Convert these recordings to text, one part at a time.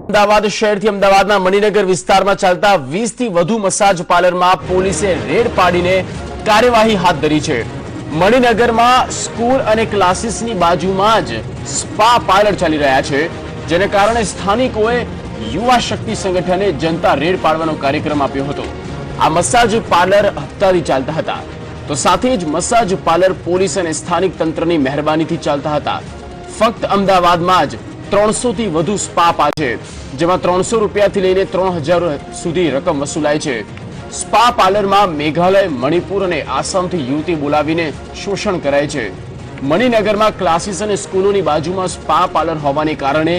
અમદાવાદ શહેરથી અમદાવાદના મણિનગર વિસ્તારમાં ચાલતા 20 થી વધુ મસાજ પાર્લરમાં પોલીસે રેડ પાડીને કાર્યવાહી હાથ ધરી છે। મણિનગરમાં સ્કૂલ અને ક્લાસીસની બાજુમાં જ સ્પા પાર્લર ચાલી રહ્યા છે, જેને કારણે સ્થાનિકોએ યુવા શક્તિ સંગઠને જનતા રેડ પાડવાનો કાર્યક્રમ આપ્યો હતો। આ મસાજ પાર્લર હપ્તાથી ચાલતા હતા, તો સાથે જ મસાજ પાર્લર પોલીસ અને સ્થાનિક તંત્રની મહેરબાનીથી ચાલતા હતા। ફક્ત અમદાવાદમાં જ 300 થી વધુ સ્પા છે, જેમાં 300 રૂપિયાથી લઈને 3000 સુધી રકમ વસૂલાય છે। સ્પા પાર્લરમાં મેઘાલય, મણિપુર અને આસામથી યુવતી બોલાવીને શોષણ કરાય છે। મણિનગરમાં ક્લાસીસ અને સ્કૂલોની બાજુમાં સ્પા પાર્લર હોવાને કારણે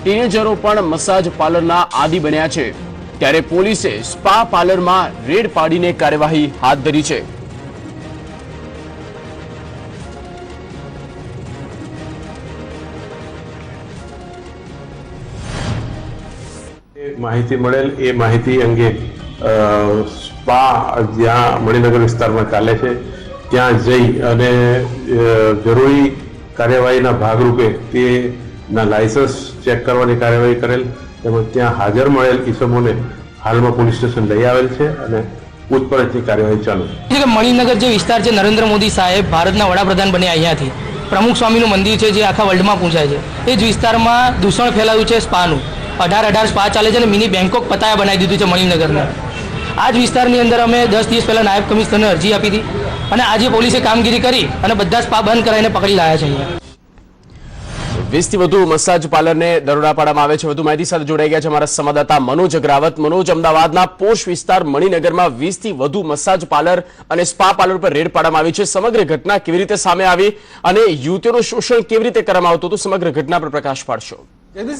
ટીનેજરો પણ મસાજ પાર્લરના આદી બન્યા છે, ત્યારે પોલીસે સ્પા પાર્લરમાં રેડ પાડીને કાર્યવાહી હાથ ધરી છે। માહિતી મળેલ એ માહિતી અંગે સ્પા જ્યાં મણિનગર વિસ્તારમાં ચાલે છે ત્યાં જઈ અને જરૂરી કાર્યવાહીના ભાગરૂપે તેના લાયસન્સ ચેક કરવાની કાર્યવાહી કરેલ, તેમજ ત્યાં હાજર મળેલ ઈસમોને હાલમાં પોલીસ સ્ટેશન લઈ આવેલ છે અને પૂછપરછની કાર્યવાહી ચાલુ છે। મણિનગર જે વિસ્તાર છે, નરેન્દ્ર મોદી સાહેબ ભારતના વડાપ્રધાન બન્યા અહીંયાથી પ્રમુખ સ્વામીનું મંદિર છે, જે આખા વર્લ્ડમાં પૂછાય છે। એ જ વિસ્તારમાં દૂષણ ફેલાયું છે સ્પાનું। 18 સ્પા ચાલે છે અને મિની બેંકોક પતાયા બનાવી દીધું છે મણિનગરને। આ જ વિસ્તારની અંદર અમે 10 દિવસ પહેલા નાયબ કમિશનરને અરજી આપી હતી અને આજે પોલીસે કામગીરી કરી અને બધા સ્પા બંધ કરાવીને પકડી લાયા છે। અહીંયા 20 થી વધુ મસાજ પાર્લરને દરોડા પાડવામાં આવે છે। વધુ માહિતી સાથે જોડાઈ ગયા છે અમારા સંવાદદાતા મનોજ અગ્રાવત। મનોજ, અમદાવાદના પોશ વિસ્તાર મણિનગરમાં 20 થી વધુ મસાજ પાર્લર અને સ્પા પાર્લર પર રેડ પાડવામાં આવી છે। સમગ્ર ઘટના કેવી રીતે સામે આવી અને યુવતીઓનું શોષણ કેવી રીતે કરવામાં આવતું હતું, સમગ્ર ઘટના પર પ્રકાશ પાડશો।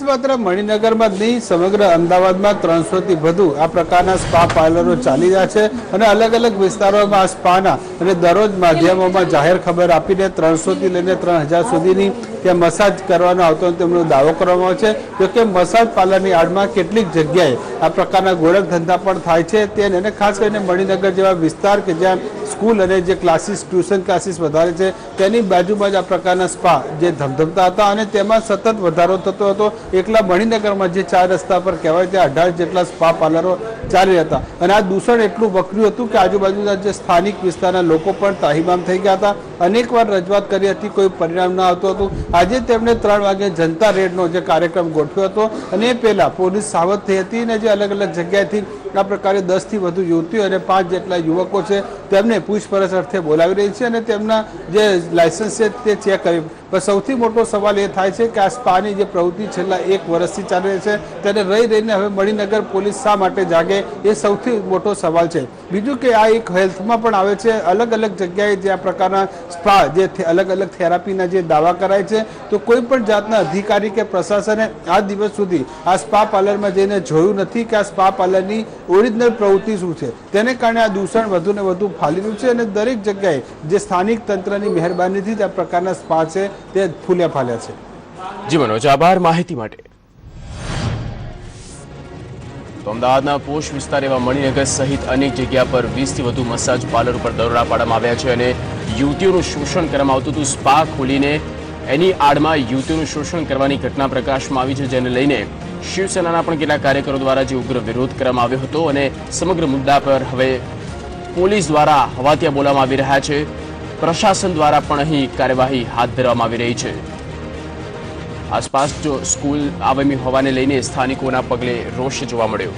માત્ર મણિનગરમાં જ નહીં, સમગ્ર અમદાવાદમાં 300 થી વધુ આ પ્રકારના સ્પા પાર્લરો ચાલી રહ્યા છે અને અલગ અલગ વિસ્તારોમાં આ સ્પાના અને દરરોજ માધ્યમોમાં જાહેર ખબર આપીને 300 થી લઈને 3000 સુધીની ત્યાં મસાજ કરવાનો આવતો તેમનો દાવો કરવામાં આવે છે। જોકે મસાજ પાર્લરની આડમાં કેટલીક જગ્યાએ આ પ્રકારના ગોળખ ધંધા પણ થાય છે, તેને ખાસ કરીને મણિનગર જેવા વિસ્તાર કે જ્યાં સ્કૂલ અને જે ક્લાસીસ, ટ્યુશન ક્લાસીસ વધારે છે, તેની બાજુમાં જ આ પ્રકારના સ્પા જે ધમધમતા હતા અને તેમાં સતત વધારો થતો હતો। એકલા મણિનગરમાં જે 4 રસ્તા પર કહેવાય ત્યાં 18 જેટલા સ્પા પાર્લરો ચાલી હતા અને આ દૂષણ એટલું વકર્યું હતું કે આજુબાજુના જે સ્થાનિક વિસ્તારના લોકો પણ તાહીમામ થઈ ગયા હતા। અનેકવાર રજૂઆત કરી હતી, કોઈ પરિણામ ન આવતું હતું। આજે તેમણે 3 વાગે જનતા રેડનો જે કાર્યક્રમ ગોઠવ્યો હતો અને એ પહેલા પોલીસ સાવધ થઈ હતી અને જે અલગ અલગ જગ્યાએથી આ પ્રકારે 10 થી વધુ યુવતીઓ અને 5 જેટલા યુવકો છે તેમને પૂછપરછ અર્થે બોલાવી રહી છે અને તેમના જે લાયસન્સ છે તે ચેક કરી। પણ સૌથી મોટો સવાલ એ થાય છે કે આ સ્પાની જે પ્રવૃત્તિ છેલ્લા 1 વર્ષથી ચાલી રહી છે તેને રહીને હવે મણિનગર પોલીસ શા માટે જાગે, એ સૌથી મોટો સવાલ છે। બીજું કે આ એક હેલ્થમાં પણ આવે છે, અલગ અલગ જગ્યાએ જે આ પ્રકારના સ્પા જે અલગ અલગ થેરાપીના જે દાવા કરાય છે, તો કોઈ પણ જાતના અધિકારી કે પ્રશાસને આ દિવસ સુધી આ સ્પા પાર્લરમાં જઈને જોયું નથી કે આ સ્પા પાર્લરની ઓરિજિનલ પ્રવૃત્તિ શું છે। તેને કારણે આ દૂષણ વધુ ને વધુ ફાલી રહ્યું છે અને દરેક જગ્યાએ જે સ્થાનિક તંત્રની મહેરબાનીથી જ આ પ્રકારના સ્પા છે તે ફૂલ્યા ફાલ્યા છે। જી મનોજ, આભાર માહિતી માટે। તો અમદાવાદના પોશ વિસ્તાર એવા મણિનગર સહિત અનેક જગ્યા પર 20 થી વધુ મસાજ પાર્લર ઉપર દરોડા પાડવામાં આવ્યા છે અને યુવતીઓનું શોષણ કરવામાં આવતું હતું। સ્પા ખોલીને એની આડમાં યુવતીઓનું શોષણ કરવાની ઘટના પ્રકાશમાં આવી છે, જેને લઈને શિવસેનાના પણ કેટલાક કાર્યકરો દ્વારા જે ઉગ્ર વિરોધ કરવામાં આવ્યો હતો અને સમગ્ર મુદ્દા પર હવે પોલીસ દ્વારા હવાતિયા બોલવામાં આવી રહ્યા છે। પ્રશાસન દ્વારા પણ અહીં કાર્યવાહી હાથ ધરવામાં આવી રહી છે। આસપાસ જો સ્કૂલ આવેલી હોવાને લઈને સ્થાનિકોના પગલે રોષ જોવા મળ્યો।